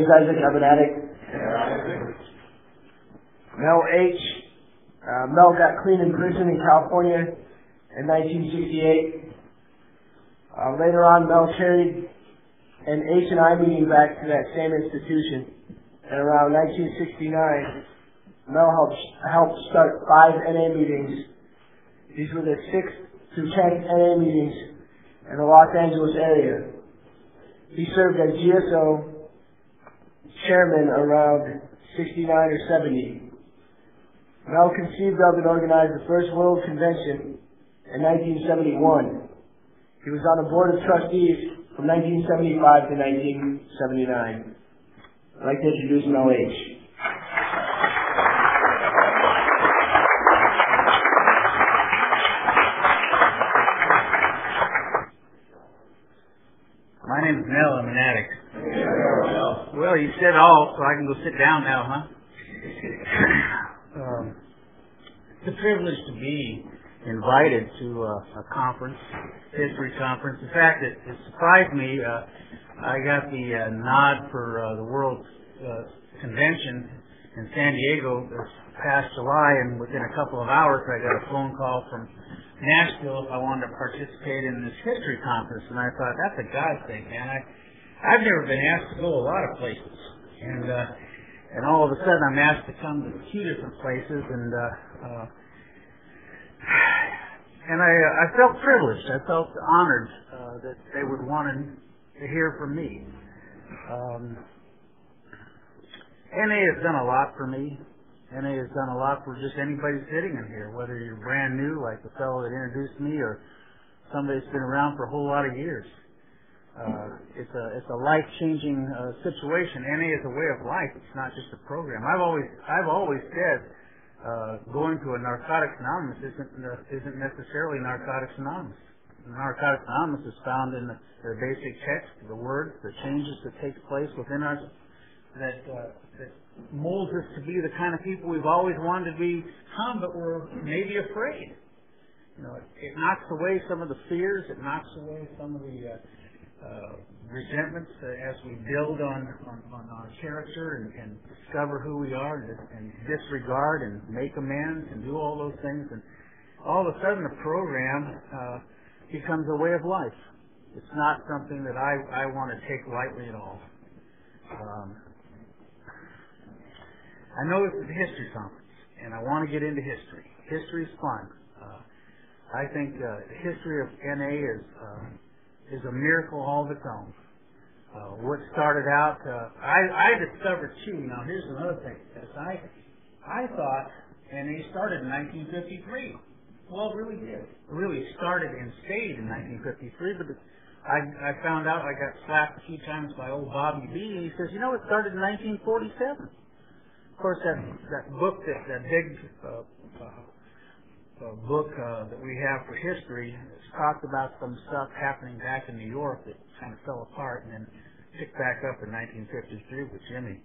name's Isaac. I'm an addict. Mel H. Mel got clean in prison in California in 1968. Later on, Mel carried an H&I meeting back to that same institution. And around 1969, Mel helped start 5 NA meetings. These were the 6th through 10th NA meetings in the Los Angeles area. He served as GSO chairman around 69 or 70. Mel conceived of and organized the first World Convention in 1971. He was on the board of trustees from 1975 to 1979. I'd like to introduce Mel H. My name is Mel. I'm an addict. Well, you said all, so I can go sit down now, huh? It's a privilege to be invited to a conference, history conference. In fact, it surprised me. I got the nod for the World Convention in San Diego this past July, and within a couple of hours I got a phone call from Nashville if I wanted to participate in this history conference. And I thought, that's a God thing, man. I've never been asked to go a lot of places, and all of a sudden I'm asked to come to 2 different places, and I felt privileged. I felt honored that they would want to hear from me. NA has done a lot for me. NA has done a lot for just anybody sitting in here, whether you're brand new, like the fellow that introduced me, or somebody that's been around for a whole lot of years. It's a life-changing situation. NA is a way of life. It's not just a program. I've always said going to a Narcotics Anonymous isn't necessarily Narcotics Anonymous. Narcotics Anonymous is found in the basic text, the words, the changes that take place within us that molds us to be the kind of people we've always wanted to become, but we're maybe afraid. You know, it knocks away some of the fears. It knocks away some of the resentments as we build on our character and discover who we are and disregard and make amends and do all those things. And all of a sudden the program becomes a way of life. It's not something that I want to take lightly at all. I know this is a history conference, and I want to get into history. History is fun. I think the history of NA is a miracle all of its own. What started out, I discovered too. Now here's another thing. I thought NA started in 1953. Well, it really did. It really started and stayed in 1953, but I found out I got slapped a few times by old Bobby B. And he says, you know, it started in 1947. Of course, that book, that big book that we have for history, talked about some stuff happening back in New York that kind of fell apart and then picked back up in 1953 with Jimmy.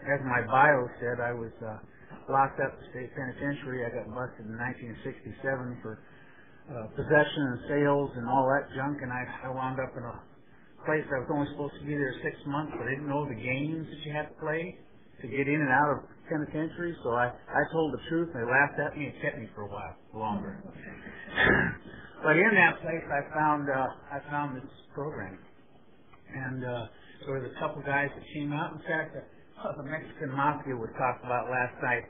As my bio said, I was locked up in the state penitentiary. I got busted in 1967 for possession and sales and all that junk, and I wound up in a place I was only supposed to be there 6 months, but I didn't know the games that you had to play to get in and out of penitentiary, so I told the truth, and they laughed at me and kept me for a while longer. But in that place, I found this program, and there was a couple guys that came out. In fact, the Mexican Mafia was talked about last night.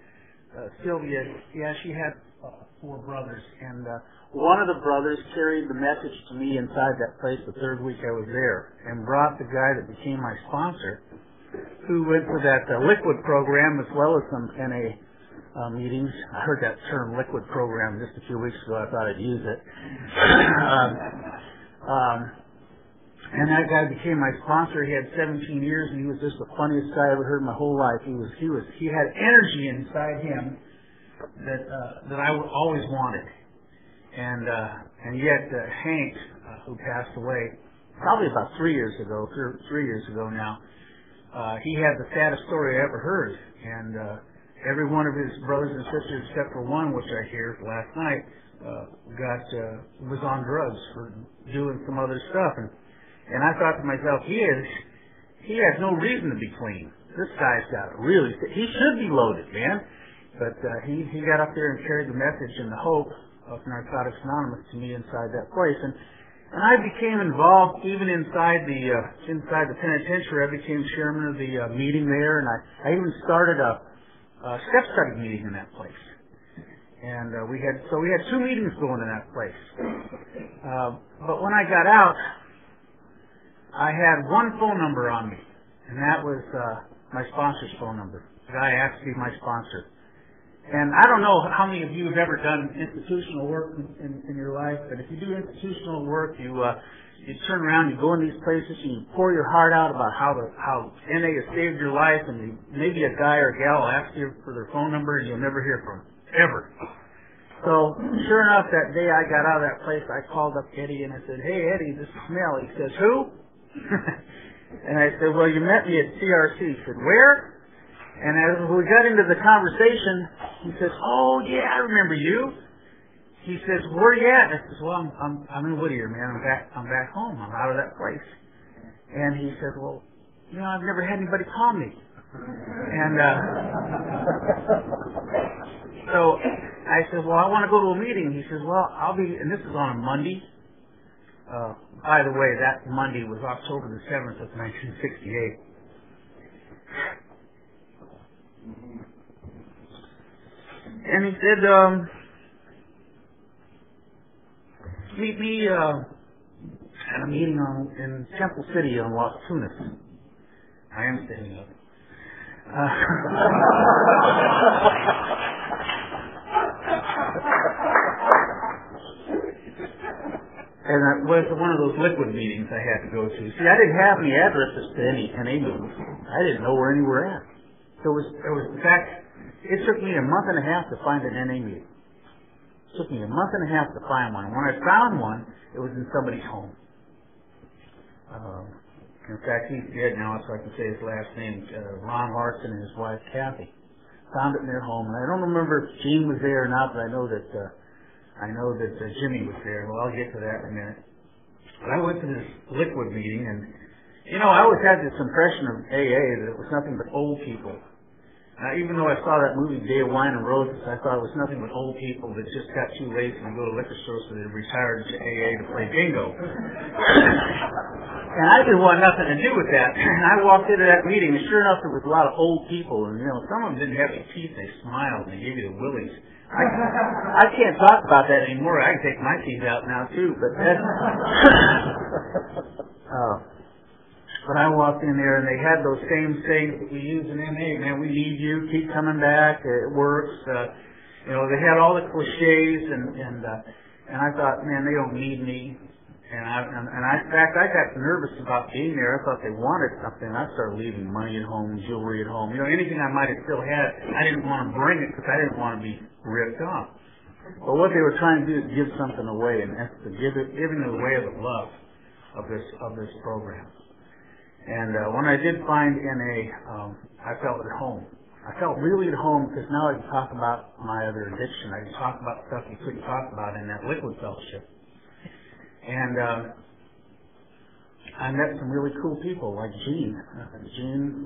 Sylvia, yeah, she had 4 brothers, and one of the brothers carried the message to me inside that place the 3rd week I was there, and brought the guy that became my sponsor, who went for that liquid program as well as some NA meetings. I heard that term, liquid program, just a few weeks ago. I thought I'd use it. And that guy became my sponsor. He had 17 years, and he was just the funniest guy I ever heard in my whole life. He had energy inside him that I always wanted. And yet Hank, who passed away probably about 3 years ago now, he had the saddest story I ever heard. And every one of his brothers and sisters, except for one, which I heard last night, was on drugs for doing some other stuff. And I thought to myself, he he has no reason to be clean. This guy's got he should be loaded, man. But he got up there and carried the message and the hope of Narcotics Anonymous to me inside that place. And I became involved even inside the penitentiary. I became chairman of the meeting there, and I even started a step study meeting in that place. And we had 2 meetings going in that place. But when I got out, I had one phone number on me, and that was my sponsor's phone number. The guy asked to be my sponsor. And I don't know how many of you have ever done institutional work in your life, but if you do institutional work, you turn around, you go in these places, and you pour your heart out about how NA has saved your life, and maybe a guy or a gal will ask you for their phone number, and you'll never hear from them, ever. So, sure enough, that day I got out of that place, I called up Eddie, and I said, "Hey, Eddie, this is Mel." He says, "Who?" And I said, "Well, you met me at CRC." He said, "Where?" And as we got into the conversation, he says, "Oh yeah, I remember you." He says, "Where you at?" I says, "Well, I'm in Whittier, man. I'm back home. I'm out of that place." And he says, "Well, you know, I've never had anybody call me." And so I said, "Well, I want to go to a meeting." He says, "Well, I'll be," and this is on a Monday. By the way, that Monday was October the 7th of 1968. And he said, "Meet me at a meeting in Temple City on Las Tunas." I am standing up. And it was one of those liquid meetings I had to go to. See, I didn't have any addresses to any meetings. I didn't know where any were at. So it was in fact, it took me a month and a half to find an NA meeting. It took me a month and a half to find one. And when I found one, it was in somebody's home. In fact, he's dead now, so I can say his last name, Ron Larson and his wife, Kathy. Found it in their home. And I don't remember if Gene was there or not, but I know that Jimmy was there. Well, I'll get to that in a minute. But I went to this liquid meeting, and, you know, I always had this impression of AA that it was nothing but old people. Even though I saw that movie Day of Wine and Roses, I thought it was nothing but old people that just got too lazy to go to liquor stores, so they retired to AA to play bingo. And I didn't want nothing to do with that. And I walked into that meeting, and sure enough, there was a lot of old people, and, you know, some of them didn't have any teeth. They smiled, and they gave you the willies. I can't talk about that anymore. I can take my teeth out now, too, but that's... But I walked in there, and they had those same sayings that we use in NA. Man, we need you. Keep coming back. It works. You know, they had all the cliches, and I thought, man, they don't need me. In fact, I got nervous about being there. I thought they wanted something. I started leaving money at home, jewelry at home. You know, anything I might have still had, I didn't want to bring it because I didn't want to be ripped off. But what they were trying to do is give something away, and that's giving away of the love of this program. And when I did find NA, I felt at home. I felt really at home because now I can talk about my other addiction. I can talk about stuff you couldn't talk about in that liquid fellowship. And I met some really cool people like Gene. Gene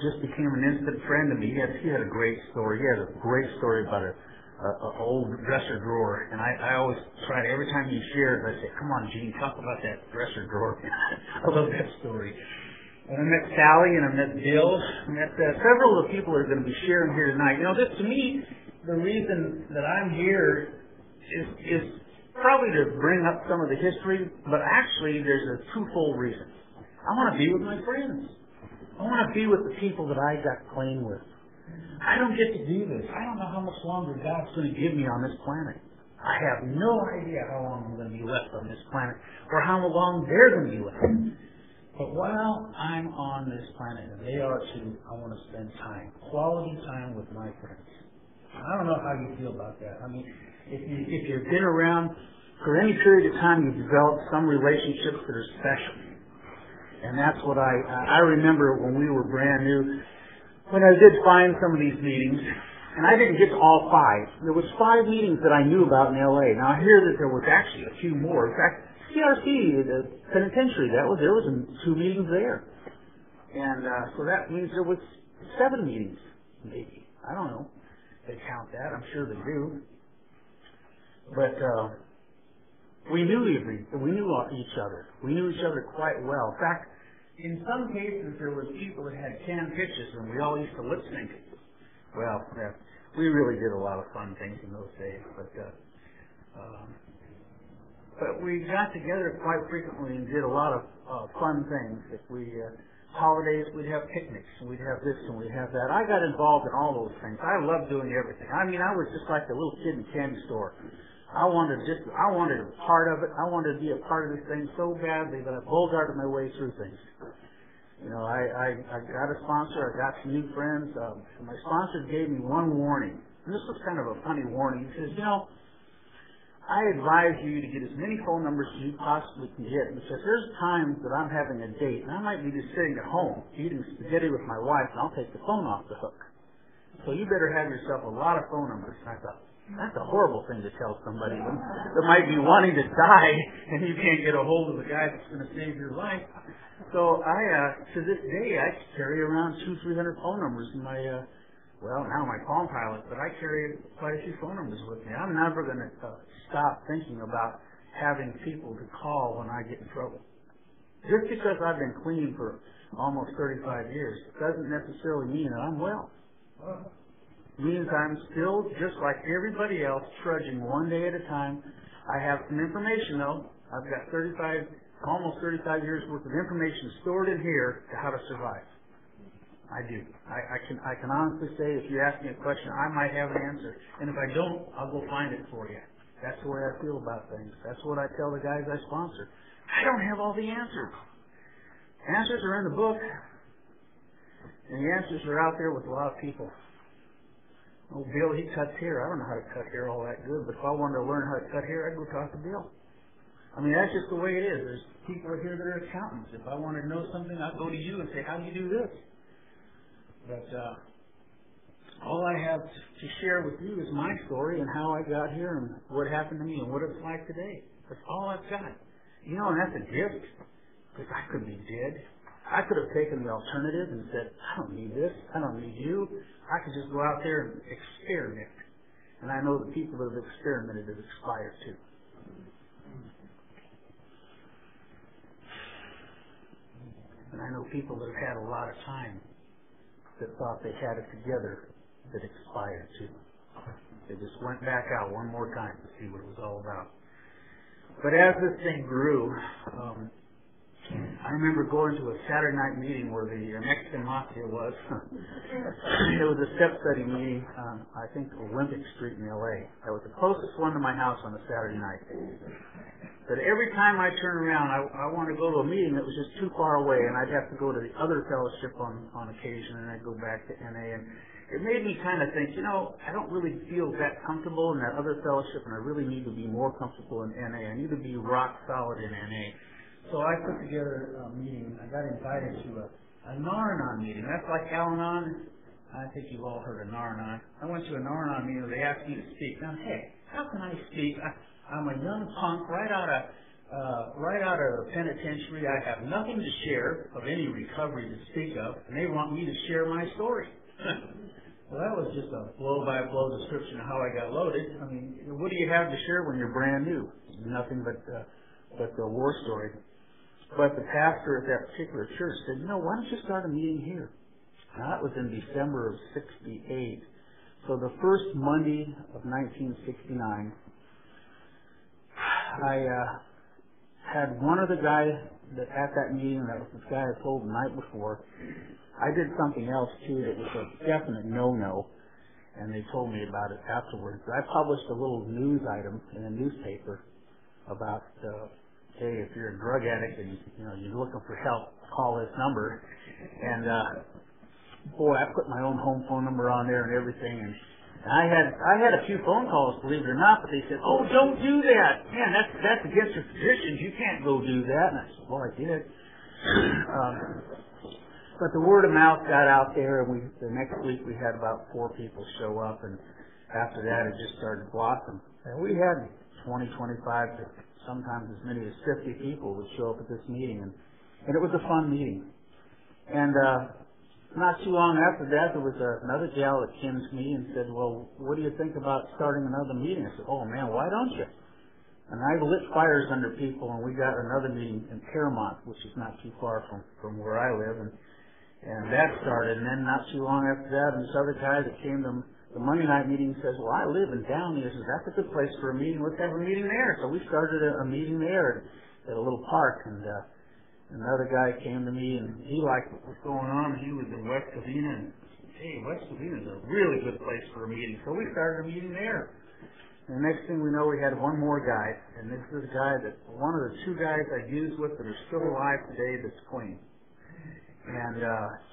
just became an instant friend to me. He had a great story. He had a great story about an old dresser drawer. And I always tried, every time he shared, I say, "Come on, Gene, talk about that dresser drawer." I love that story. And I met Sally, and I met Bill. I met several of the people that are going to be sharing here tonight. You know, this, to me, the reason that I'm here is probably to bring up some of the history, but actually there's a twofold reason. I want to be with my friends. I want to be with the people that I got clean with. I don't get to do this. I don't know how much longer God's going to give me on this planet. I have no idea how long I'm going to be left on this planet, or how long they're going to be left. But while I'm on this planet, and they are too, I want to spend time, quality time with my friends. I don't know how you feel about that. I mean, if you've been around for any period of time, you've developed some relationships that are special. And that's what I remember when we were brand new, when I did find some of these meetings, and I didn't get to all 5. There was 5 meetings that I knew about in L.A. Now, I hear that there was actually a few more. In fact, CRC, the penitentiary, there was 2 meetings there. And so that means there was 7 meetings, maybe. I don't know. They count that. I'm sure they do. But we knew each other. We knew each other quite well. In fact, in some cases, there was people that had 10 pitches, and we all used to lip sync. Well, we really did a lot of fun things in those days. But we got together quite frequently and did a lot of fun things. If we holidays, we'd have picnics, and we'd have this, and we'd have that. I got involved in all those things. I loved doing everything. I mean, I was just like a little kid in a candy store. I wanted a part of it. I wanted to be a part of this thing so badly that I bogarted my way through things. You know, I got a sponsor. I got some new friends. My sponsor gave me one warning. And this was kind of a funny warning. He says, you know, I advise you to get as many phone numbers as you possibly can get, because there's times that I'm having a date, and I might be just sitting at home eating spaghetti with my wife, and I'll take the phone off the hook. So you better have yourself a lot of phone numbers. And I thought, that's a horrible thing to tell somebody that might be wanting to die, and you can't get a hold of the guy that's going to save your life. So to this day, I carry around 200-300 phone numbers in my, now my Palm Pilot, but I carry quite a few phone numbers with me. I'm never going to stop thinking about having people to call when I get in trouble. Just because I've been clean for almost 35 years doesn't necessarily mean that I'm well. It means I'm still, just like everybody else, trudging one day at a time. I have some information, though. I've got almost 35 years worth of information stored in here to how to survive. I do. I can honestly say, if you ask me a question, I might have an answer. And if I don't, I'll go find it for you. That's the way I feel about things. That's what I tell the guys I sponsor. I don't have all the answers. Answers are in the book, and the answers are out there with a lot of people. Oh, Bill, he cuts hair. I don't know how to cut hair all that good, but if I wanted to learn how to cut hair, I'd go talk to Bill. I mean, that's just the way it is. There's people here that are accountants. If I wanted to know something, I'd go to you and say, how do you do this? But all I have to share with you is my story and how I got here and what happened to me and what it's like today. That's all I've got. You know, and that's a gift, because I could be dead. I could have taken the alternative and said, I don't need this. I don't need you. I could just go out there and experiment. And I know the people that have experimented have expired too. And I know people that have had a lot of time that thought they had it together that expired too. They just went back out one more time to see what it was all about. But as this thing grew, I remember going to a Saturday night meeting where the Mexican Mafia was. It was a step study meeting, I think Olympic Street in L.A. That was the closest one to my house on a Saturday night. But every time I turned around, I wanted to go to a meeting that was just too far away, and I'd have to go to the other fellowship on occasion, and I'd go back to NA. And it made me kind of think, you know, I don't really feel that comfortable in that other fellowship, and I really need to be more comfortable in NA. I need to be rock solid in NA. So I put together a meeting. I got invited to a Nar-Anon meeting. That's like Al-Anon. I think you've all heard of Nar-Anon. I went to a Nar-Anon meeting where they asked me to speak. Now, hey, how can I speak? I'm a young punk right out of the penitentiary. I have nothing to share of any recovery to speak of, and they want me to share my story. Well, that was just a blow-by-blow description of how I got loaded. I mean, what do you have to share when you're brand new? Nothing but the war story. But the pastor at that particular church said, you know, why don't you start a meeting here? Now, that was in December of '68. So the first Monday of 1969, I had one of the guys at that meeting, that was the guy I told the night before. I did something else too that was a definite no-no, and they told me about it afterwards. I published a little news item in a newspaper about, hey, if you're a drug addict and you're looking for help, call this number. And boy, I put my own home phone number on there and everything, and I had a few phone calls, believe it or not, but they said, oh, don't do that. Man, that's against your traditions. You can't go do that. And I said, well, I did. But the word of mouth got out there, and the next week we had about 4 people show up, and after that it just started to blossom. And we had 20, 25, to sometimes as many as 50 people would show up at this meeting, and it was a fun meeting. And not too long after that, there was another gal that came to me and said, well, what do you think about starting another meeting? I said, oh, man, why don't you? And I lit fires under people, and we got another meeting in Paramount, which is not too far from where I live, and that started. And then not too long after that, this other guy that came to the Monday night meeting says, well, I live in Downey. He says, that's a good place for a meeting. Let's have a meeting there. So we started a meeting there at a little park, and another guy came to me, and he liked what was going on. He was in West Covina, and hey, West Covina is a really good place for a meeting. So we started a meeting there. And the next thing we know, we had one more guy, and this is a guy that, one of the two guys I used with that are still alive today that's clean. And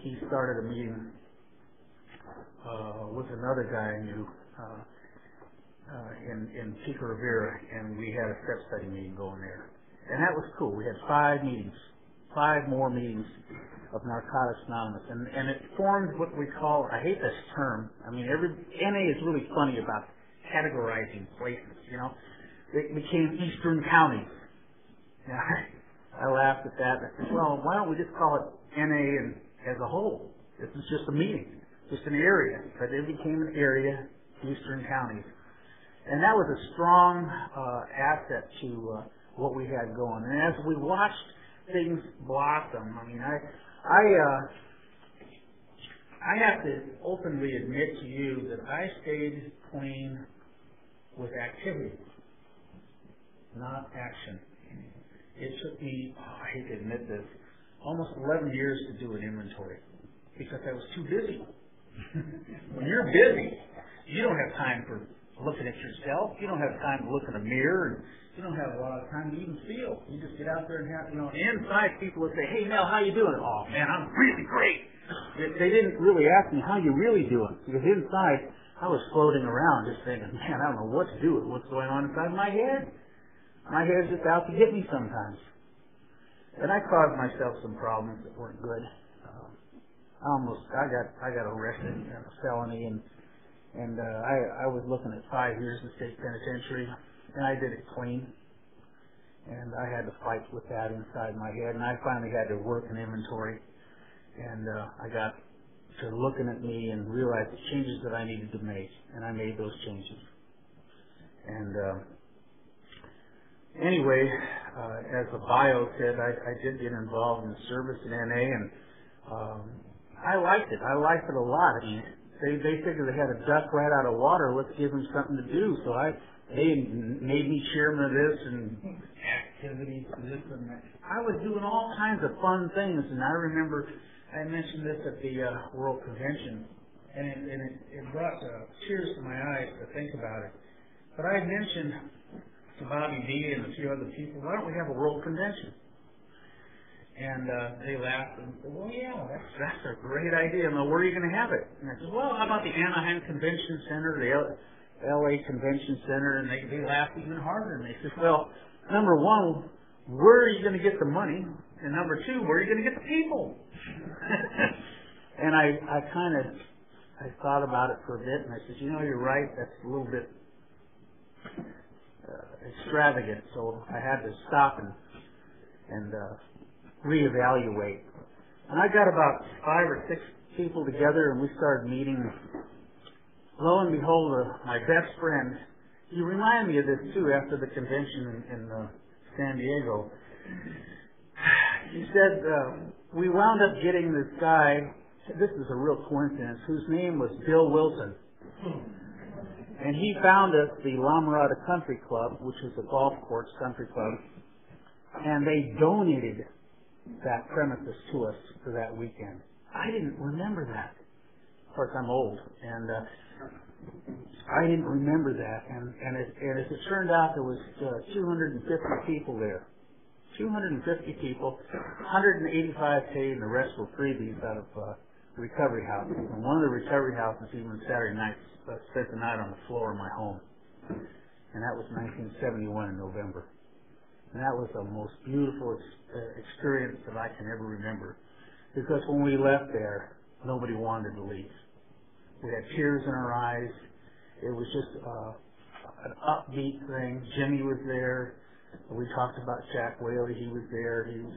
he started a meeting with another guy I knew in Pico Rivera, and we had a step study meeting going there. And that was cool. We had 5 meetings, 5 more meetings of Narcotics Anonymous. And it formed what we call, I hate this term, I mean, NA is really funny about categorizing places, you know. It became Eastern counties. And I laughed at that. I said, well, why don't we just call it NA as a whole? This is just a meeting, just an area. But it became an area, Eastern counties. And that was a strong asset to what we had going. And as we watched things blossom, I mean, I have to openly admit to you that I stayed clean with activity, not action. It took me, I hate to admit this, almost 11 years to do an inventory because I was too busy. When you're busy, you don't have time for looking at yourself. You don't have time to look in a mirror, and you don't have a lot of time to even feel. You just get out there and have, you know, inside people would say, hey, Mel, how you doing? Oh, man, I'm really great. They didn't really ask me, how you really doing? Because inside, I was floating around just thinking, man, I don't know what to do with what's going on inside my head. My head's just out to get me sometimes. And I caused myself some problems that weren't good. I got arrested in a felony, and I was looking at 5 years in state penitentiary, and I did it clean. And I had to fight with that inside my head, and I finally had to work an inventory. And I got to looking at me and realized the changes that I needed to make, and I made those changes. And anyway, as the bio said, I did get involved in service in NA, and I liked it. I liked it a lot. I mean, they figured they had a duck right out of water. Let's give them something to do. So they made me chairman of this and activities and this and that. I was doing all kinds of fun things, and I remember I mentioned this at the World Convention, and it brought tears to my eyes to think about it. But I mentioned to Bobby D and a few other people, why don't we have a World Convention? And they laughed and said, well, yeah, that's a great idea. Well, where are you going to have it? And I said, well, how about the Anaheim Convention Center, the LA Convention Center? And they laughed even harder. And they said, well, number one, where are you going to get the money? And number two, where are you going to get the people? And I thought about it for a bit, and I said, you know, you're right. That's a little bit extravagant. So I had to stop and reevaluate. And I got about 5 or 6 people together, and we started meeting. Lo and behold, my best friend, he reminded me of this too after the convention in San Diego. He said, we wound up getting this guy, this is a real coincidence, whose name was Bill Wilson. And he found us the La Mirada Country Club, which is a golf course country club, and they donated that premises to us for that weekend. I didn't remember that. Of course, I'm old, and I didn't remember that. And as it turned out, there was 250 people there. 250 people, 185 paid, and the rest were freebies out of recovery houses. And one of the recovery houses, even Saturday nights, spent the night on the floor of my home. And that was 1971 in November. And that was the most beautiful experience that I can ever remember. Because when we left there, nobody wanted to leave. We had tears in our eyes. It was just an upbeat thing. Jimmy was there. We talked about Jack Whaley. He was there. He was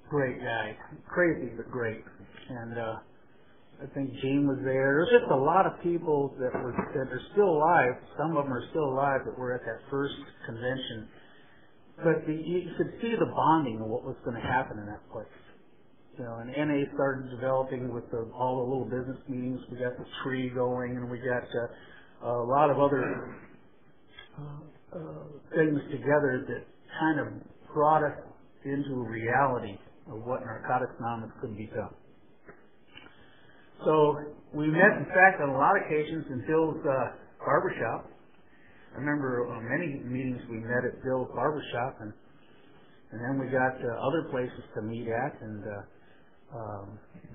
Great guy. Crazy, but great. And I think Gene was there. There's just a lot of people that are still alive. Some of them are still alive that were at that first convention. But you could see the bonding of what was going to happen in that place. You know, and NA started developing with all the little business meetings. We got the tree going, and we got a lot of other things together that kind of brought us into a reality of what Narcotics Anonymous could become. So we met, in fact, on a lot of occasions in Bill's barbershop. I remember many meetings we met at Bill's barbershop, and then we got other places to meet at, and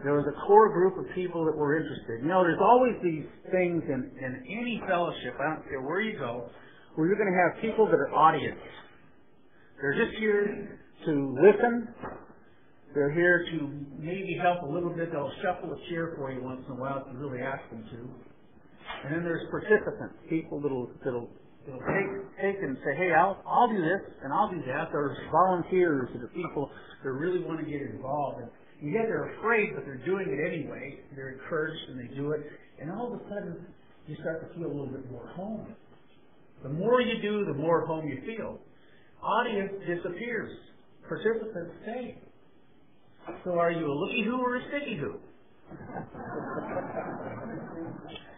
there was a core group of people that were interested. You know, there's always these things in any fellowship, I don't care where you go, where you're going to have people that are audience. They're just here to listen. They're here to maybe help a little bit. They'll shuffle a chair for you once in a while if you really ask them to. And then there's participants, people that'll take and say, hey, I'll do this and I'll do that. There's volunteers that are people that really want to get involved. And yet they're afraid, but they're doing it anyway. They're encouraged and they do it. And all of a sudden, you start to feel a little bit more home. The more you do, the more home you feel. Audience disappears. Participants stay. So are you a looky-hoo or a sticky-hoo?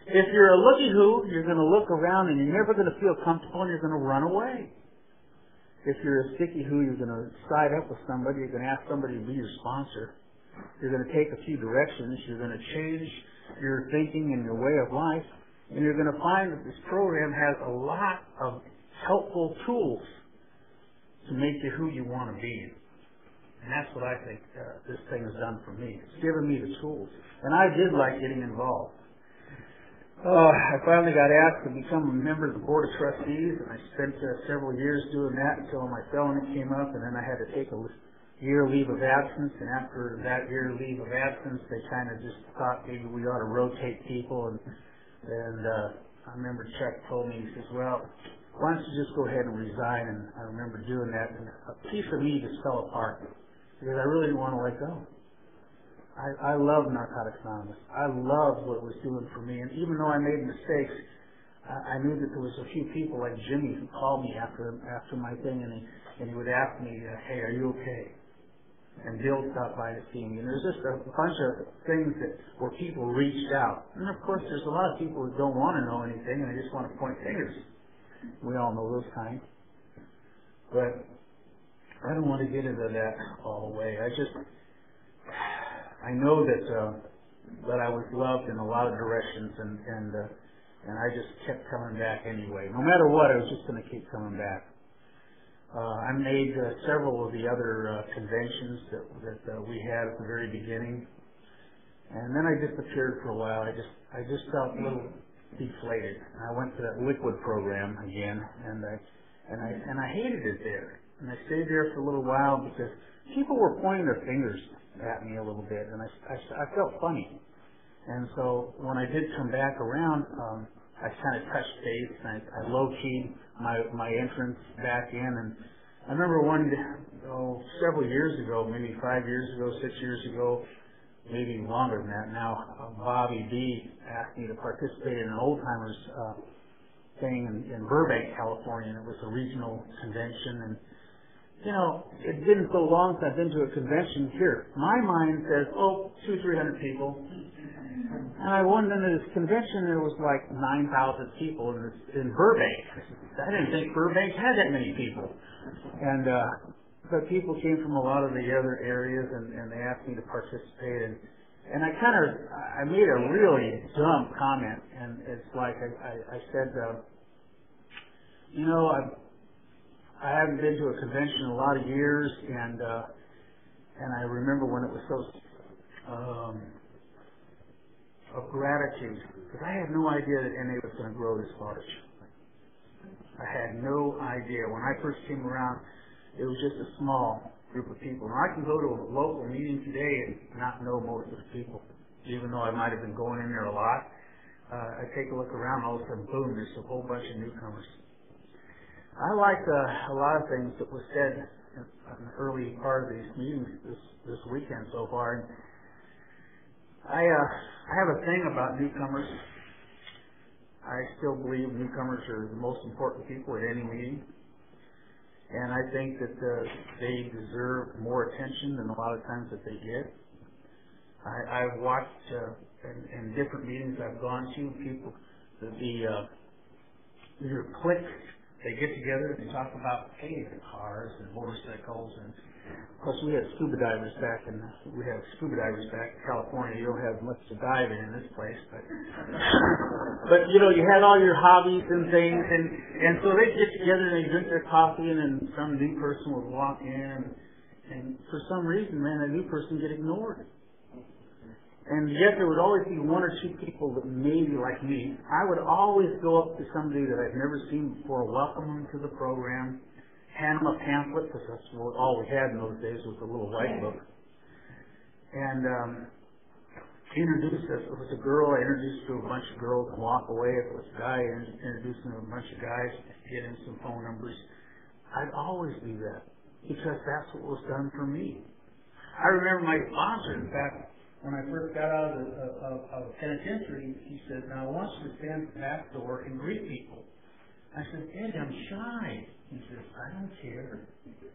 If you're a looky-hoo, you're going to look around and you're never going to feel comfortable and you're going to run away. If you're a sticky-hoo, you're going to side up with somebody. You're going to ask somebody to be your sponsor. You're going to take a few directions. You're going to change your thinking and your way of life. And you're going to find that this program has a lot of helpful tools to make you who you want to be. And that's what I think this thing has done for me. It's given me the tools. And I did like getting involved. I finally got asked to become a member of the Board of Trustees, and I spent several years doing that until my felony came up, and then I had to take a year leave of absence. And after that year leave of absence, they kind of just thought maybe we ought to rotate people. And I remember Chuck told me, he says, well, why don't you just go ahead and resign? And I remember doing that, and a piece of me just fell apart because I really didn't want to let go. I love Narcotics Anonymous. I loved what it was doing for me, and even though I made mistakes, I knew that there was a few people like Jimmy who called me after my thing, and he would ask me, hey, are you okay? And Bill stopped by to see me, and there's just a bunch of things where people reached out. And of course, there's a lot of people who don't want to know anything, and they just want to point fingers. We all know those kinds. But I don't want to get into that all the way. I know that I was loved in a lot of directions, and I just kept coming back anyway. No matter what, I was just going to keep coming back. I made several of the other conventions that we had at the very beginning, and then I disappeared for a while. I just felt a little deflated. I went to that liquid program again, and I hated it there. And I stayed there for a little while because people were pointing their fingers at me a little bit, and I felt funny. And so when I did come back around, I kind of touched base, and I low-keyed my entrance back in. And I remember several years ago, maybe 5 years ago, 6 years ago, maybe longer than that now, Bobby B. asked me to participate in an Oldtimers thing in Burbank, California, and it was a regional convention. And you know, it's been so long since I've been to a convention here. My mind says, 200-300 people. And I went into this convention, and there was like 9,000 people in Burbank. I didn't think Burbank had that many people. And but people came from a lot of the other areas, and they asked me to participate. And I made a really dumb comment, and it's like I said, I haven't been to a convention in a lot of years, and I remember when it was so of gratitude, because I had no idea that NA was going to grow this large. I had no idea. When I first came around, it was just a small group of people. Now, I can go to a local meeting today and not know most of the people, even though I might have been going in there a lot. I take a look around, and all of a sudden, boom, there's a whole bunch of newcomers. I liked a lot of things that was said an early part of these meetings this weekend so far. And I have a thing about newcomers. I still believe newcomers are the most important people at any meeting. And I think that they deserve more attention than a lot of times that they get. I've watched in different meetings I've gone to, people, your cliques, they get together and they talk about, hey, their cars and motorcycles. And of course, we have scuba divers back in California. You don't have much to dive in this place, but you know, you had all your hobbies and things, and so they get together and they drink their coffee, and then some new person would walk in, and for some reason, man, that new person get ignored. And yet there would always be one or two people that maybe like me. I would always go up to somebody that I've never seen before, welcome them to the program, hand them a pamphlet, because that's all we had in those days was a little white book. And introduce us. If it was a girl, I introduced to a bunch of girls and walk away. If it was a guy, I introduced them to a bunch of guys, get him some phone numbers. I'd always do that because that's what was done for me. I remember my sponsor, in fact, when I first got out of the penitentiary, he said, now I want you to stand at the back door and greet people. I said, Ed, I'm shy. He says, I don't care.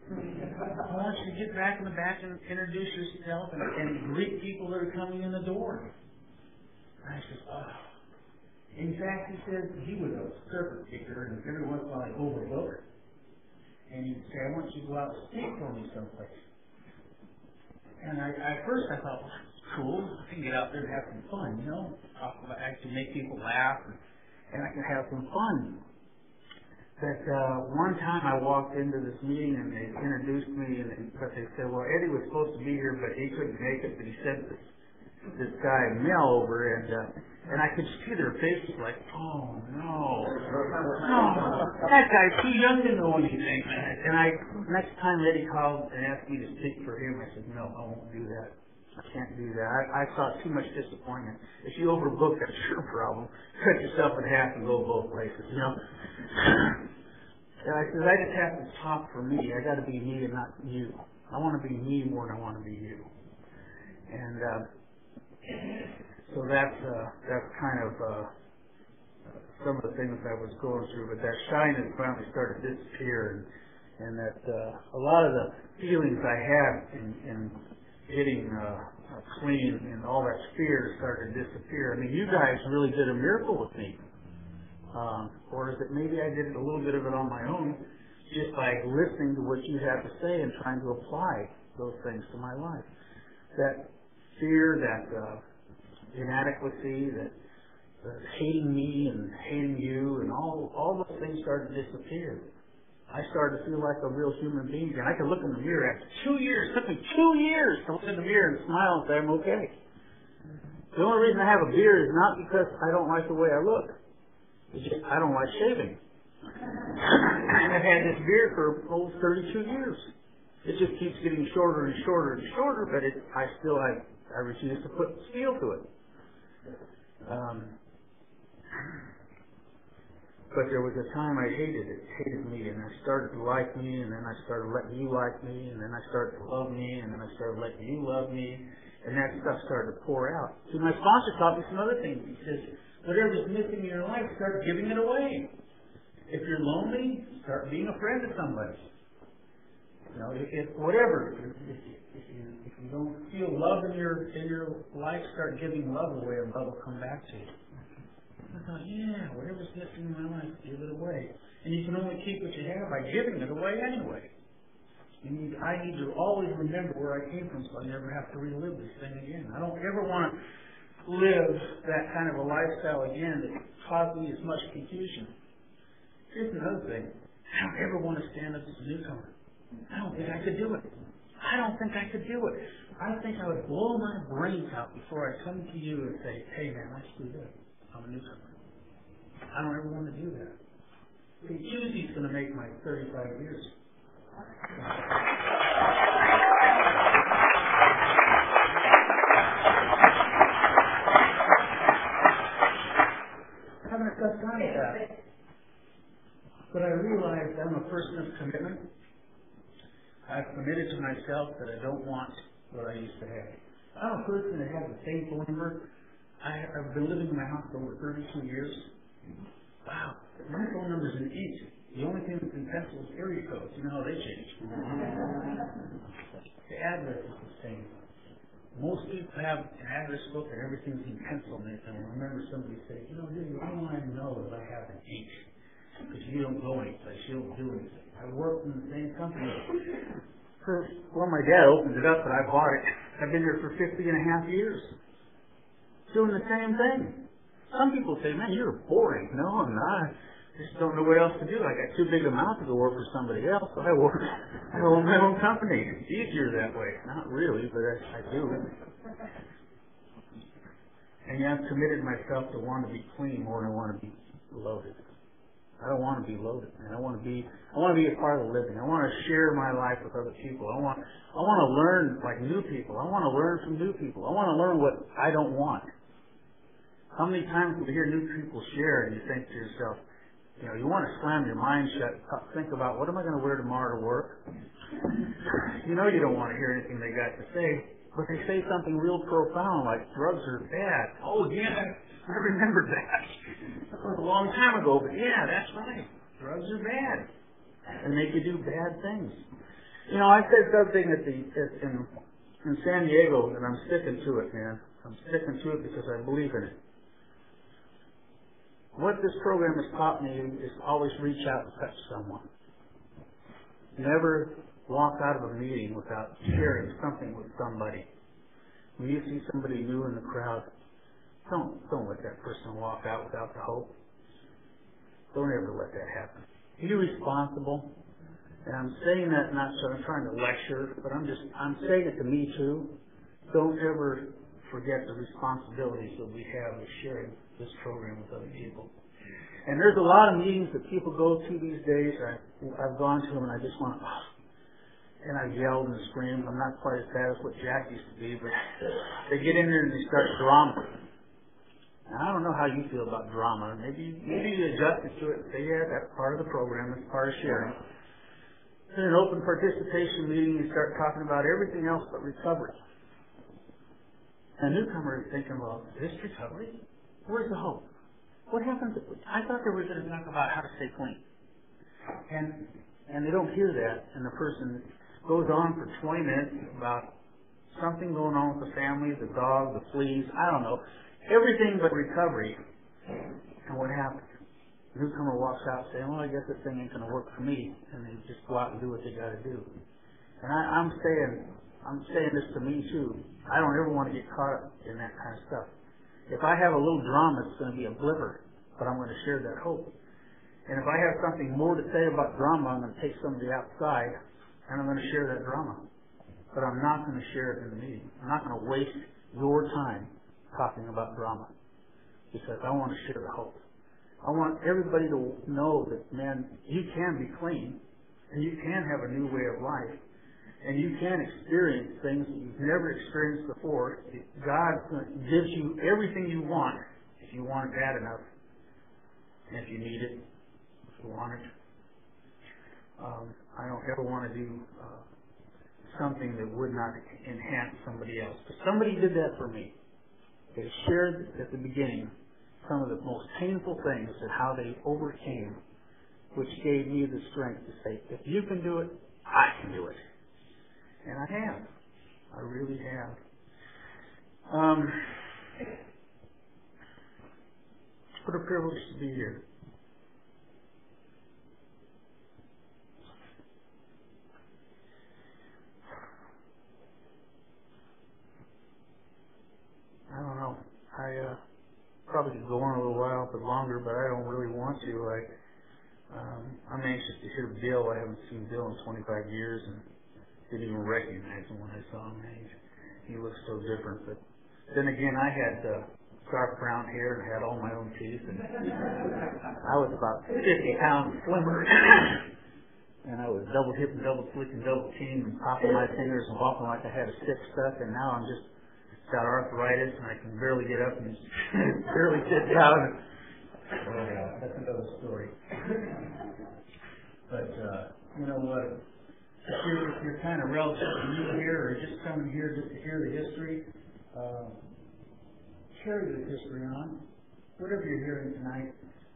I want you to get back in the back and introduce yourself and greet people that are coming in the door. And I said, oh. In fact, he said he was a circuit kicker, and every once in a while I'd overlook. And he'd say, I want you to go out and speak for me someplace. And at first I thought, well, that's cool. I can get out there and have some fun, you know. I can make people laugh, and I can have some fun. But one time I walked into this meeting and they introduced me, but they said, well, Eddie was supposed to be here, but he couldn't make it. But he sent this guy Mel over, and I could see their faces like, oh no, that guy's too young to know anything. And next time Eddie called and asked me to speak for him, I said, no, I won't do that. I can't do that. I saw too much disappointment. If you overbook, that's your problem. Cut yourself in half and go both places, you know. And I said, I just have to talk for me. I got to be me and not you. I want to be me more than I want to be you. And so that's kind of some of the things I was going through. But that shyness finally started to disappear, and that a lot of the feelings I had in getting clean and all that fear started to disappear. I mean, you guys really did a miracle with me. Or is it maybe I did a little bit of it on my own just by listening to what you had to say and trying to apply those things to my life. That fear, that inadequacy, that hating me and hating you and all those things started to disappear. I started to feel like a real human being again. I could look in the mirror after 2 years. It took me 2 years to look in the mirror and smile and say I'm okay. The only reason I have a beard is not because I don't like the way I look. It's just I don't like shaving. And I've had this beard for almost 32 years. It just keeps getting shorter and shorter and shorter, but I refuse to put steel to it. But there was a time I hated me, and I started to like me, and then I started letting you like me, and then I started to love me, and then I started letting you love me, and that stuff started to pour out. So my sponsor taught me some other things. He says, whatever's missing in your life, start giving it away. If you're lonely, start being a friend to somebody. You know, if you don't feel love in your life, start giving love away, and love will come back to you. I thought, yeah, whatever's missing in my life, give it away. And you can only keep what you have by giving it away anyway. I need to always remember where I came from so I never have to relive this thing again. I don't ever want to live that kind of a lifestyle again that caused me as much confusion. Here's another thing. I don't ever want to stand up as a newcomer. I don't think I could do it. I don't think I could do it. I think I would blow my brains out before I come to you and say, hey man, let's do this. I'm a newcomer. I don't ever want to do that. Tuesday's going to make my 35 years. I'm having a tough time with that. But I realized I'm a person of commitment. I've committed to myself that I don't want what I used to have. I'm a person that has the same phone number. I've been living in my house for over 32 years. Wow, my phone number's in ink. The only thing that's in pencil is area codes. You know how they change. The address is the same. Most people have an address book and everything's in pencil. And I remember somebody saying, you know, the only one I know is I have an ink. Because you don't go anyplace. You don't do anything. I work in the same company. Well, my dad opened it up and I bought it. I've been there for 50 and a half years. Doing the same thing. Some people say, man, you're boring. No, I'm not. I just don't know what else to do. I got too big a mouth to go work for somebody else, so I own my own company. It's easier that way. Not really, but I do. And yeah, I've committed myself to want to be clean more than I want to be loaded. I don't want to be loaded, man. I want to be a part of the living. I want to share my life with other people. I want to learn like new people. I want to learn from new people. I want to learn what I don't want. How many times do you hear new people share and you think to yourself, you know, you want to slam your mind shut, think about what am I going to wear tomorrow to work? You know you don't want to hear anything they got to say, but they say something real profound like drugs are bad. Oh yeah, I remember that. That was a long time ago, but yeah, that's right. Drugs are bad and make you do bad things. You know, I said something in San Diego, and I'm sticking to it, man. I'm sticking to it because I believe in it. What this program has taught me is always reach out and touch someone. Never walk out of a meeting without sharing something with somebody. When you see somebody new in the crowd, don't let that person walk out without the hope. Don't ever let that happen. Be responsible. And I'm saying that not so I'm trying to lecture, but I'm saying it to me too. Don't ever forget the responsibilities that we have of sharing this program with other people. And there's a lot of meetings that people go to these days. I've gone to them and I just want to, and I've yelled and screamed. I'm not quite as bad as what Jack used to be, but they get in there and they start drama. Now, I don't know how you feel about drama. Maybe you adjust to it and say, yeah, that's part of the program. It's part of sharing. In an open participation meeting, you start talking about everything else but recovery. A newcomer is thinking, well, is this recovery? Where's the hope? What happens? I thought they were going to talk about how to stay clean. And they don't hear that, and the person goes on for 20 minutes about something going on with the family, the dog, the fleas, I don't know, everything but recovery. And what happens? The newcomer walks out saying, well, I guess this thing ain't going to work for me, and they just go out and do what they got to do. And I'm saying this to me too. I don't ever want to get caught up in that kind of stuff. If I have a little drama, it's going to be a blipper, but I'm going to share that hope. And if I have something more to say about drama, I'm going to take somebody outside and I'm going to share that drama. But I'm not going to share it in the meeting. I'm not going to waste your time talking about drama because I want to share the hope. I want everybody to know that, man, you can be clean and you can have a new way of life. And you can experience things that you've never experienced before. God gives you everything you want if you want it bad enough. And if you need it, if you want it. I don't ever want to do something that would not enhance somebody else. Because somebody did that for me. They shared at the beginning some of the most painful things and how they overcame, which gave me the strength to say, if you can do it, I can do it. And I have. I really have. What a privilege to be here. I don't know. I probably could go on a little while bit longer, but I don't really want to. I'm anxious to hear Bill. I haven't seen Bill in 25 years, and didn't even recognize him when I saw him. He looks so different. But then again, I had dark brown hair and had all my own teeth, and I was about 50 pounds slimmer. And I was double hip and double flick and double team and popping my fingers and walking like I had a stick stuck. And now I'm just got arthritis and I can barely get up and barely sit down. That's another story. But you know what? if you're kind of relatively new here or just coming here just to hear the history, carry the history on. Whatever you're hearing tonight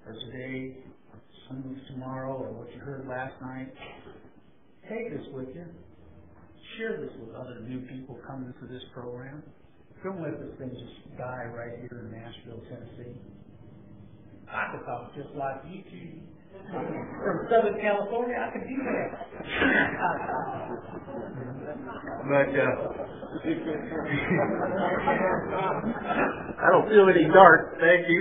or today, some of tomorrow, or what you heard last night, take this with you. Share this with other new people coming to this program. Don't let this thing just die right here in Nashville, Tennessee. I could talk just like you two. From Southern California, I could do that. But I don't feel any dark, thank you.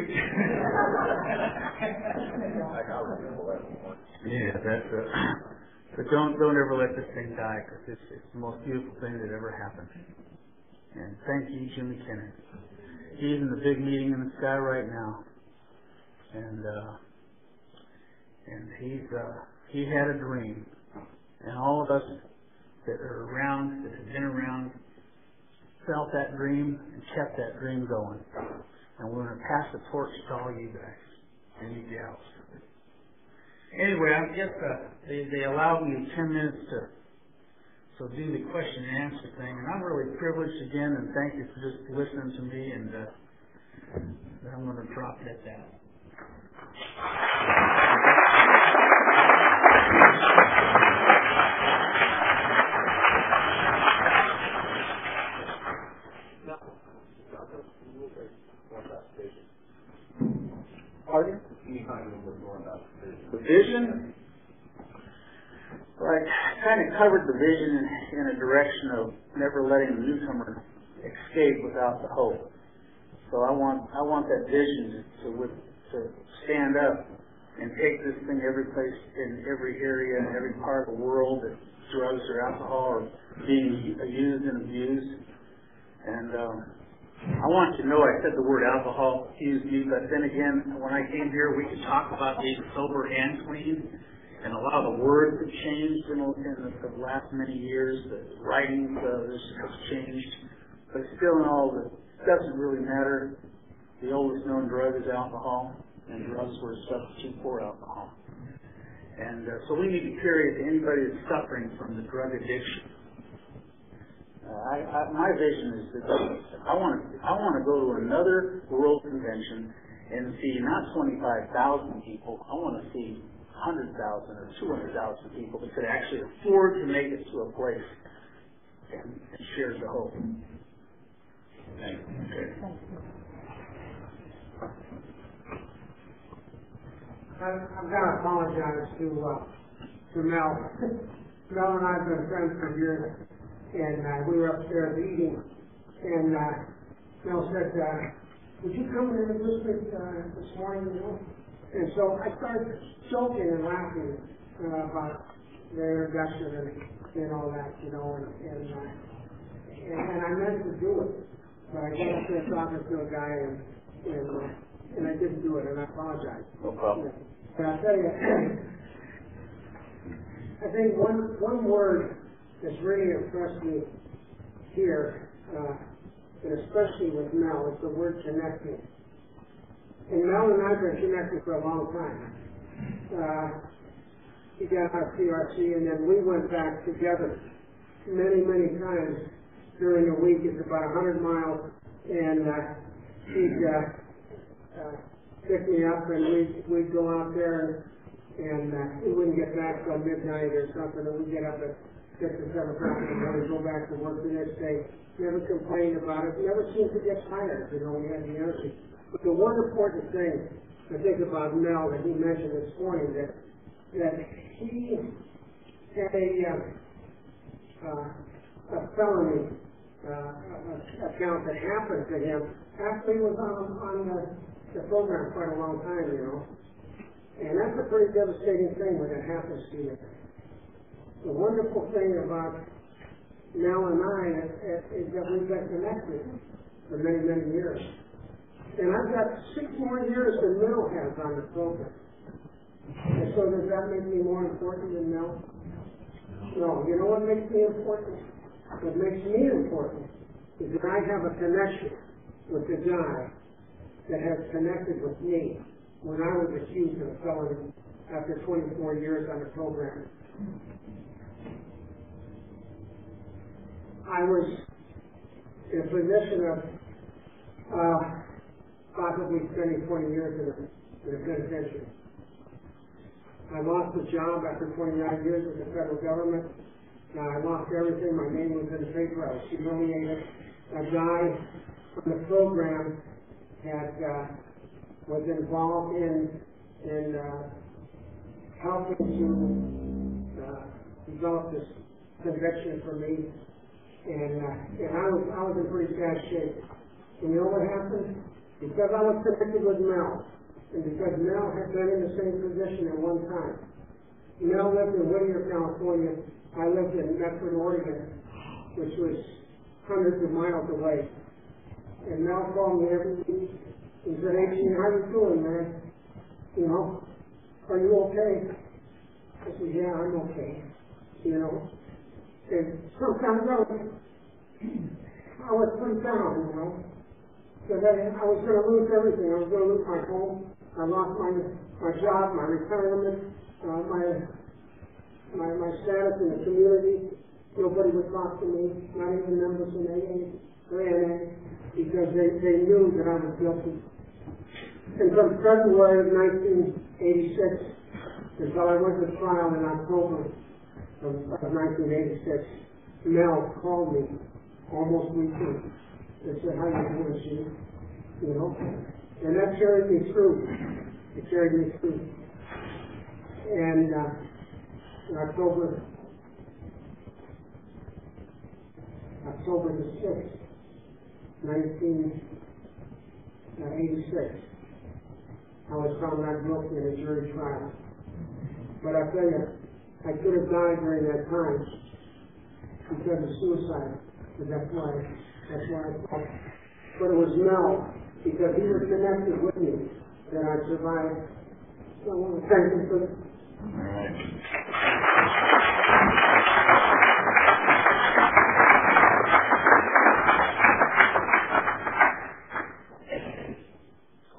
Yeah, that's but don't ever let this thing die, because it's the most beautiful thing that ever happened. And thank you, Jimmy Kennedy. He's in the big meeting in the sky right now, and he had a dream, and all of us that are around, that have been around, felt that dream and kept that dream going. And we're going to pass the torch to all you guys and you gals. Anyway, I guess they allowed me 10 minutes to do the question and answer thing, and I'm really privileged again, and thank you for just listening to me, and I'm going to drop it at that. Pardon? The vision? Well, I kind of covered the vision in a direction of never letting the newcomer escape without the hope. So I want that vision to stand up and take this thing every place, in every area, in every part of the world that drugs or alcohol are being used and abused. And I want you to know I said the word alcohol used me, but then again, when I came here, we could talk about being sober and clean, and a lot of the words have changed in the last many years. The writings have changed, but still in all, it doesn't really matter. The oldest known drug is alcohol, and drugs were a substitute for alcohol. And so we need to carry it to anybody that's suffering from the drug addiction. My vision is that I want to go to another world convention and see not 25,000 people. I want to see 100,000 or 200,000 people that could actually afford to make it to a place and share the hope. Thank you. Okay. I'm going to apologize to Mel. Mel and I have been friends for years. And we were upstairs eating, and Mel said, would you come and introduce me this morning, you know? And so I started joking and laughing about the introduction and all that, you know, and I meant to do it, but I got up there talking to a guy, and I didn't do it, and I apologize. No problem. But I'll tell you, I think one word that's really impressed me here, and especially with Mel, is the word connecting. And Mel and I have been connected for a long time. He got our CRC, and then we went back together many, many times during the week. It's about 100 miles, and he'd pick me up, and we'd go out there, and we wouldn't get back till midnight or something, and we'd get up at 6 or 7 o'clock in the morning, go back to work the next day. Never complained about it. Never seemed to get tired. You know, we had the energy. But the one important thing I think about Mel that he mentioned this morning, that he had a felony account that happened to him after he was on the program quite a long time, you know. And that's a pretty devastating thing when it happens to you. The wonderful thing about Mel and I is that we've been connected for many, many years. And I've got 6 more years than Mel has on the program. And so does that make me more important than Mel? No. You know what makes me important? What makes me important is that I have a connection with the guy that has connected with me when I was accused of a felony after 24 years on the program. I was in a position of possibly spending 20 years in a penitentiary. I lost a job after 29 years with the federal government. I lost everything. My name was in the paper. I was humiliated. A guy from the program was involved in helping to develop this conviction for me, and I was in pretty bad shape. And you know what happened? Because I was connected with Mel, and because Mel had been in the same position at one time. Mel lived in Whittier, California. I lived in Medford, Oregon, which was hundreds of miles away. And Mel called me every week. He said, "Hey, Gene, how you doing, man? You know, are you okay?" I said, "Yeah, I'm okay." You know, and sometimes I was pretty down, you know, because I was going to lose everything. I was going to lose my home. I lost my job, my retirement, my status in the community. Nobody would talk to me, not even members in AA or NA, because they knew that I was guilty. And from February of 1986 until I went to trial in October of 1986, Mel called me almost weekly and said, "How you doing, Gene?" You know? And that carried me through. It carried me through. And in October the 6th, 1986, I was found not guilty in a jury trial. But I tell you, I could have died during that time because of suicide. But that's why I thought. But it was Mel, because he was connected with me, that I survived. So I want to thank him for that. All right.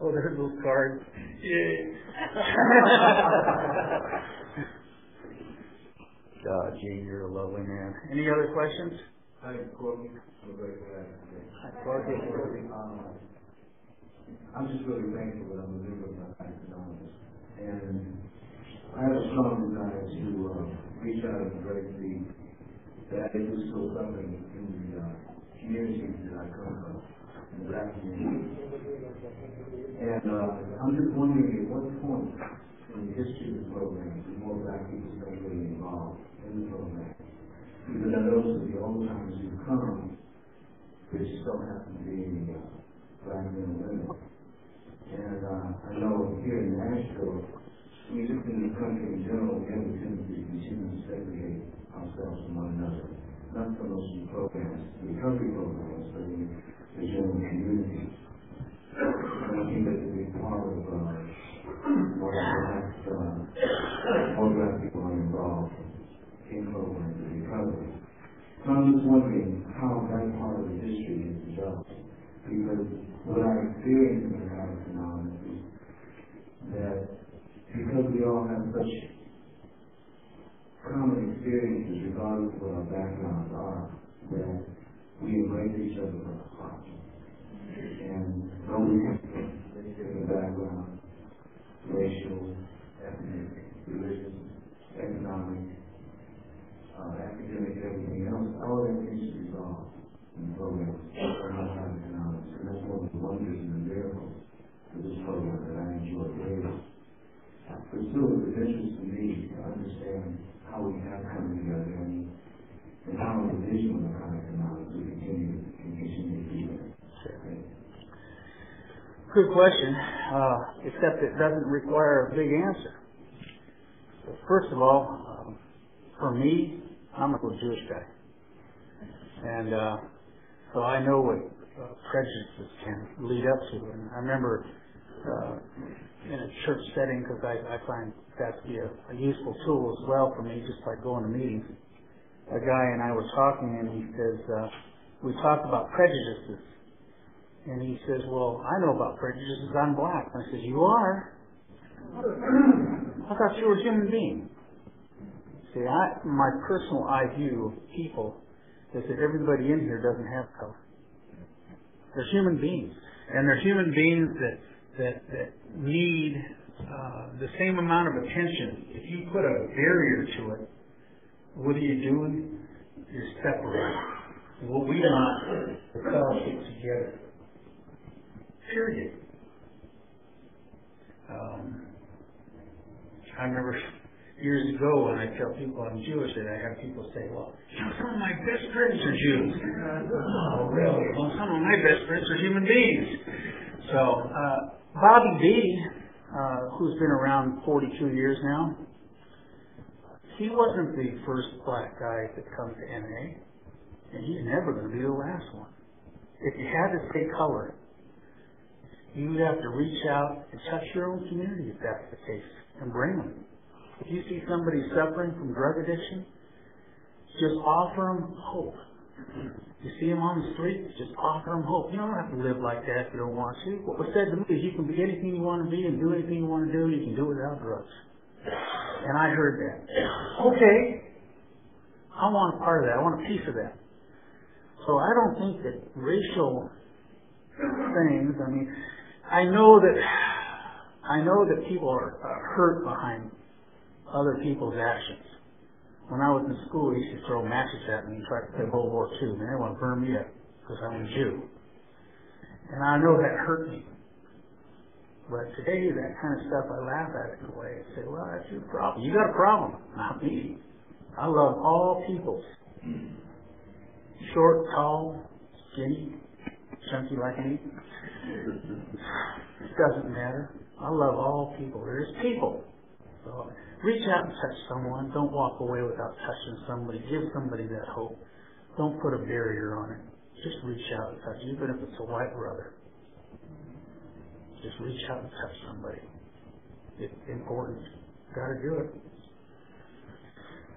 Oh, there's those cards. Yay. Gene, you're a lovely man. Any other questions? Hi, Corky. I'm very glad today. Hi, Corky. I'm just really thankful that I'm a member of Narcotics Anonymous. And I have a strong desire to reach out and break the attitude still suffering in the communities that I come from, in the black community. And I'm just wondering at what point in the history of the program do more black people start getting involved in the program? Because I notice that the Oldtimers who come, they just don't happen to be black men and women. And I know here in Nashville, we just in the country in general, we have a tendency to continue to segregate ourselves from one another. Not so much in programs, recovery programs, but in the general community. And I think that's a big part of why more black people are involved in programs of recovery. So I'm just wondering how that part of the history is developed. Because what I experienced in Narcotics Anonymous is that because we all have such common experiences, regardless of what our backgrounds are, that we embrace each other from the heart. And nobody has a background, racial, ethnic, religious, economic, academic, everything else, all that things is resolved in the program of Narcotics Anonymous. And that's one of the wonders and the miracles of this program that I enjoy daily. But still, it's of interest to me to understand how we have come together and how the vision of Narcotics Anonymous will continue to be there. Good question, except it doesn't require a big answer. So first of all, for me, I'm a Jewish guy. And so I know what prejudices can lead up to. And I remember in a church setting, because I find that to be a useful tool as well for me, just like going to meetings. A guy and I were talking, and he says, we talked about prejudices. And he says, well, I know about prejudices, I'm black. And I said, you are? I thought you were a human being. See, my personal eye view of people is that everybody in here doesn't have color. They're human beings, and they're human beings that need the same amount of attention. If you put a barrier to it, what are you doing? You're separating. What we want is to fellowship together. Period. I remember years ago when I tell people I'm Jewish, that I have people say, well, some of my best friends are Jews. Oh, really? Well, some of my best friends are human beings. So, Bobby Beatty, who's been around 42 years now, he wasn't the first black guy to come to NA, and he's never going to be the last one. If you had to say color, you would have to reach out and touch your own community if that's the case, and bring them. If you see somebody suffering from drug addiction, just offer them hope. You see them on the street, just offer them hope. You don't have to live like that if you don't want to. What was said to me is you can be anything you want to be and do anything you want to do, and you can do it without drugs. And I heard that. Okay, I want a part of that. I want a piece of that. So I don't think that racial things, I mean, I know that people are hurt behind other people's actions. When I was in school, they used to throw matches at me and try to play World War II. Man, they want to burn me up because I'm a Jew. And I know that hurt me. But today, that kind of stuff, I laugh at it in a way and say, well, that's your problem. You got a problem, not me. I love all peoples. Short, tall, skinny, chunky like me. It doesn't matter. I love all people. There's people. So reach out and touch someone. Don't walk away without touching somebody. Give somebody that hope. Don't put a barrier on it. Just reach out and touch, even if it's a white brother. Just reach out and touch somebody. It's important. Got to do it.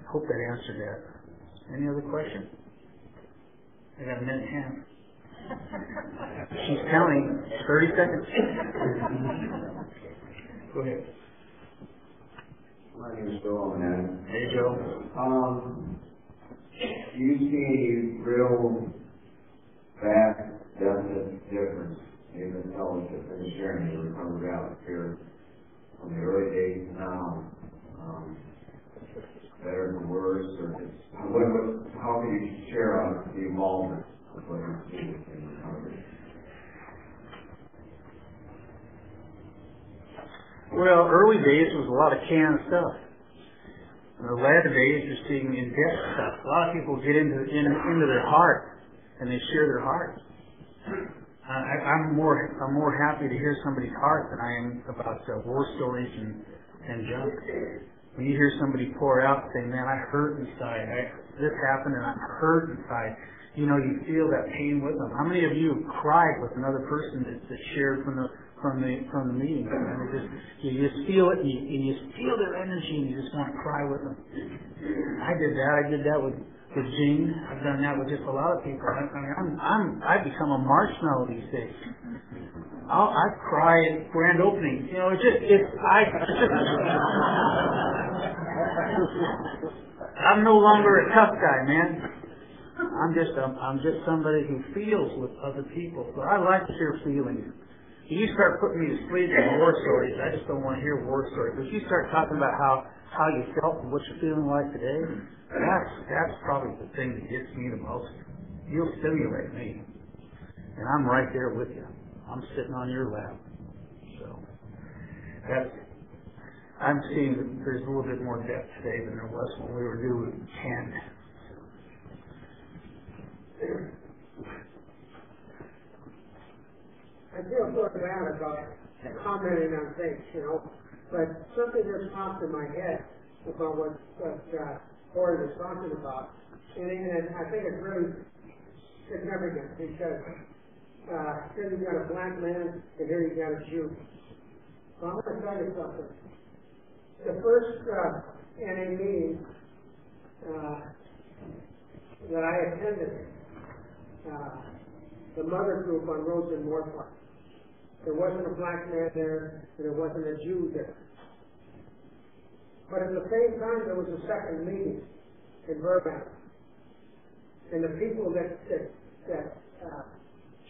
Hope that answered that. Any other question? I got a minute and a half. She's counting. 30 seconds. Go ahead. My name is Joe, man. Hey, Joe. Do you see any real vast, definite difference in the fellowship and the sharing of the recovery out here from the early days to now? Better or worse, or just how can you share on the involvement of what you're seeing in recovery? Well, early days was a lot of canned stuff. In the latter days, you're seeing in-depth stuff. A lot of people get into their heart, and they share their heart. I'm more happy to hear somebody's heart than I am about war stories and junk. When you hear somebody pour out saying, man, I hurt inside, this happened and I'm hurt inside, you know, you feel that pain with them. How many of you have cried with another person that shared from the meeting? And you just feel it, and you feel their energy, and you just want to cry with them. I did that with Gene. I've done that with just a lot of people. I've become a marshmallow these days. I cry at grand openings. You know, I'm no longer a tough guy, man. I'm just somebody who feels with other people. So I like to hear feelings. If you start putting me to sleep with war stories, I just don't want to hear war stories. But if you start talking about how you felt and what you're feeling like today, that's probably the thing that gets me the most. You'll stimulate me. And I'm right there with you. I'm sitting on your lap. So I'm seeing that there's a little bit more depth today than there was when we were doing 10. I feel sort of bad about commenting on things, you know, but something just popped in my head about what Corey was talking about, and I think it's really significant because here you've got a black man and here you've got a Jew. Well, I'm going to tell you something. The first NA meeting that I attended, the mother group on Rose and Moorpark, there wasn't a black man there, and there wasn't a Jew there. But at the same time, there was a second meeting in Burbank. And the people that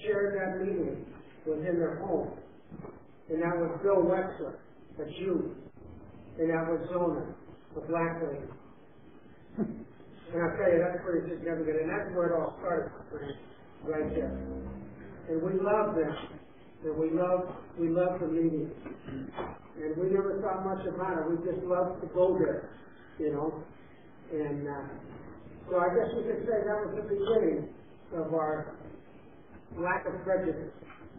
shared that meeting was in their home. And that was Bill Wexler, a Jew. And that was Zona, a black lady. And I'll tell you, that's pretty significant. And that's where it all started, right there. And we love them. And we love the meeting. And we never thought much about it. We just loved to go there, you know. And so I guess you could say that was the beginning of our lack of prejudice,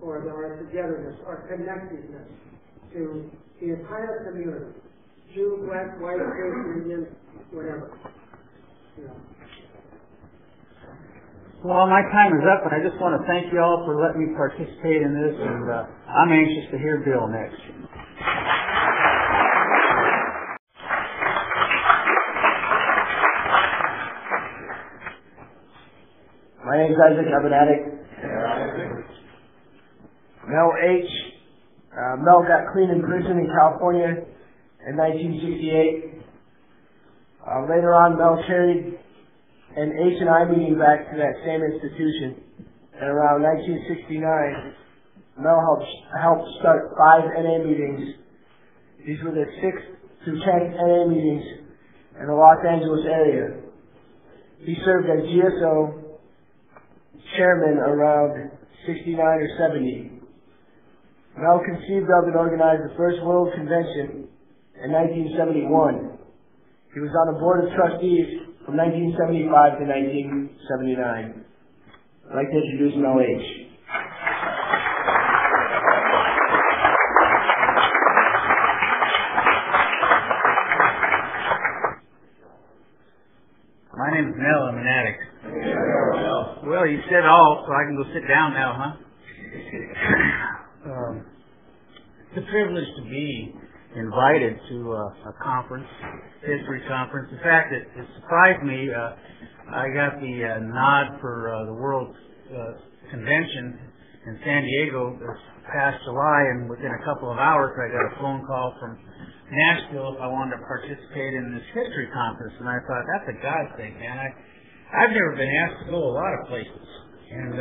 or our togetherness, our connectedness to the entire community. Jew, black, white, Christian, Indian, whatever. You know. Well, my time is up, and I just want to thank you all for letting me participate in this, and I'm anxious to hear Bill next. My name is Isaac. I'm an addict. Mel H. Mel got clean in prison in California in 1968. Later on, Mel carried an H&I meeting back to that same institution. And around 1969, Mel helped start 5 NA meetings. These were the 6th through 10th NA meetings in the Los Angeles area. He served as GSO chairman around 69 or 70. Mel conceived of and organized the first World Convention in 1971. He was on the board of trustees from 1975 to 1979. I'd like to introduce Mel H. My name is Mel. I'm an addict. Well, you said all, so I can go sit down now, huh? It's a privilege to be invited to a conference, history conference. In fact, it surprised me. I got the nod for the World Convention in San Diego this past July, and within a couple of hours, I got a phone call from Nashville if I wanted to participate in this history conference. And I thought, that's a God thing, man. I've never been asked to go a lot of places, and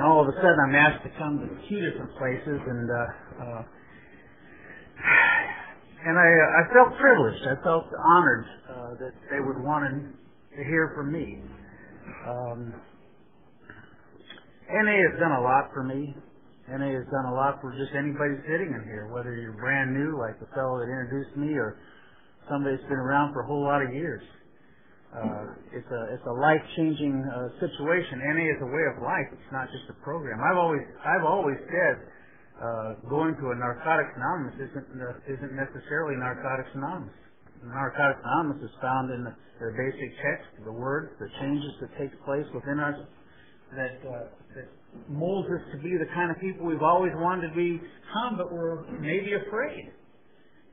all of a sudden I'm asked to come to 2 different places, and I felt privileged. I felt honored that they would want to hear from me. NA has done a lot for me. NA has done a lot for just anybody sitting in here, whether you're brand new, like the fellow that introduced me, or somebody that's been around for a whole lot of years. It's a life-changing situation. NA is a way of life. It's not just a program. I've always said going to a Narcotics Anonymous isn't necessarily Narcotics Anonymous. Narcotics Anonymous is found in the basic text, the words, the changes that take place within us that molds us to be the kind of people we've always wanted to become, but we're maybe afraid.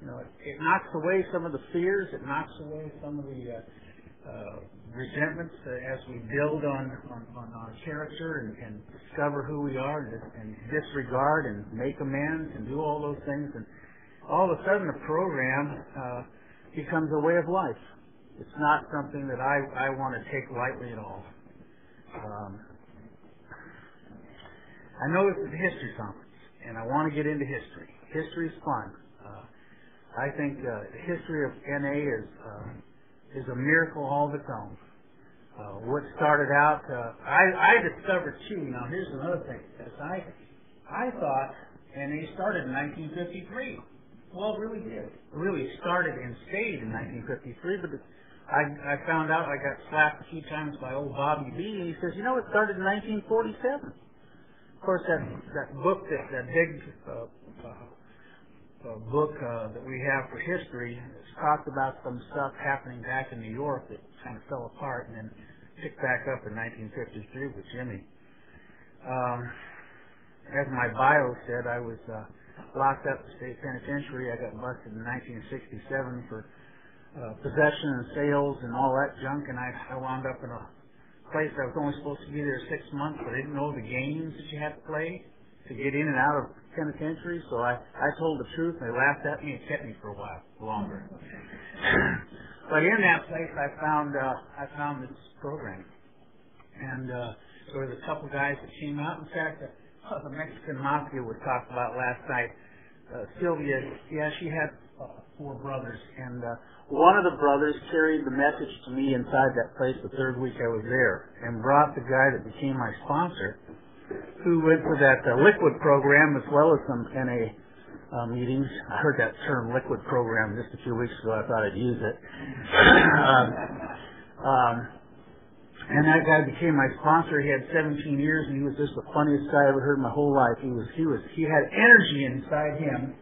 You know, it knocks away some of the fears. It knocks away some of the resentments as we build on our character and discover who we are and disregard and make amends and do all those things. And all of a sudden the program becomes a way of life. It's not something that I want to take lightly at all. I know this is a history conference, and I want to get into history. History is fun. I think the history of NA is a miracle all of its own. What started out, I discovered too. Now here's another thing. I thought NA started in 1953. Well, it really did. It really started and stayed in 1953, but I found out, I got slapped a few times by old Bobby B. And he says, you know, it started in 1947. Of course, that book, that big book that we have for history, talked about some stuff happening back in New York that kind of fell apart and then picked back up in 1953 with Jimmy. As my bio said, I was locked up in the state penitentiary. I got busted in 1967 for possession and sales and all that junk, and I wound up in a place I was only supposed to be there 6 months, but I didn't know the games that you had to play to get in and out of penitentiary, so I told the truth, and they laughed at me and kept me for a while longer. But in that place, I found this program, And there was a couple guys that came out. In fact, the Mexican Mafia was talked about last night. Sylvia, yeah, she had 4 brothers, and one of the brothers carried the message to me inside that place the 3rd week I was there, and brought the guy that became my sponsor, who went to that liquid program as well as some NA meetings. I heard that term, liquid program, just a few weeks ago. I thought I'd use it. And that guy became my sponsor. He had 17 years, and he was just the funniest guy I ever heard in my whole life. He had energy inside him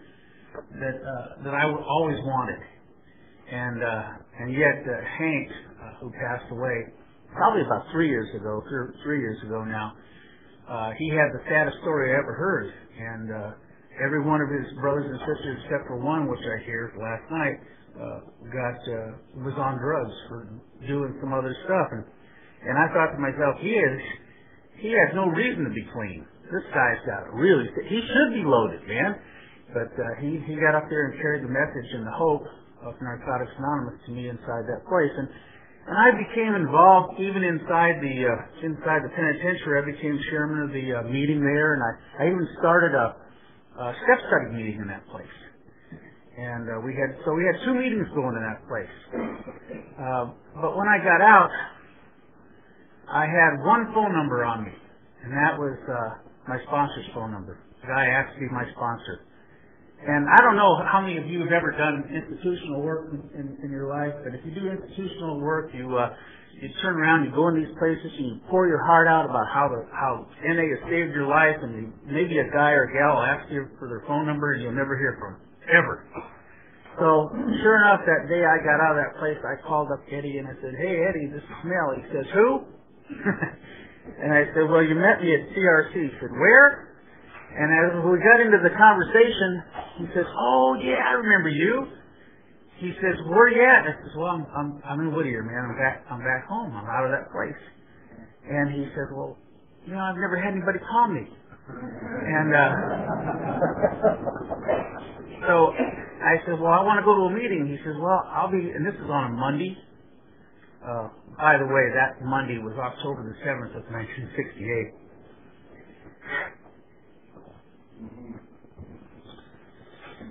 that I always wanted. And yet Hank, who passed away probably about 3 years ago now, he had the saddest story I ever heard. And every one of his brothers and sisters, except for one, which I heard last night, was on drugs for doing some other stuff. And I thought to myself, he has no reason to be clean. This guy's got he should be loaded, man. But he got up there and carried the message and the hope of Narcotics Anonymous to me inside that place. And I became involved even inside the penitentiary. I became chairman of the meeting there, and I even started a step study meeting in that place. And we had 2 meetings going in that place. But when I got out, I had one phone number on me, and that was my sponsor's phone number. The guy asked to be my sponsor. And I don't know how many of you have ever done institutional work in your life, but if you do institutional work, you turn around, you go in these places, and you pour your heart out about how NA has saved your life, and maybe a guy or a gal will ask you for their phone number, and you'll never hear from them, ever. So, sure enough, that day I got out of that place, I called up Eddie, and I said, "Hey, Eddie, this is Mel." He says, "Who?" And I said, "Well, you met me at CRC." He said, "Where?" And as we got into the conversation, he says, "Oh, yeah, I remember you." He says, "Where you at?" I says, "Well, I'm in Whittier, man. I'm back home. I'm out of that place." And he said, "Well, I've never had anybody call me." And so I said, "Well, I want to go to a meeting." He says, "Well, I'll be," and this is on a Monday. By the way, that Monday was October the 7th of 1968.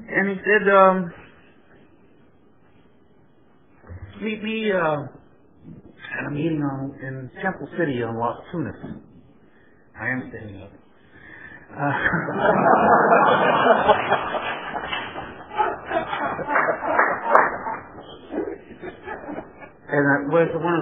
And he said, "Meet me at a meeting in Temple City on Las Tunas." I am standing up. And it was one of those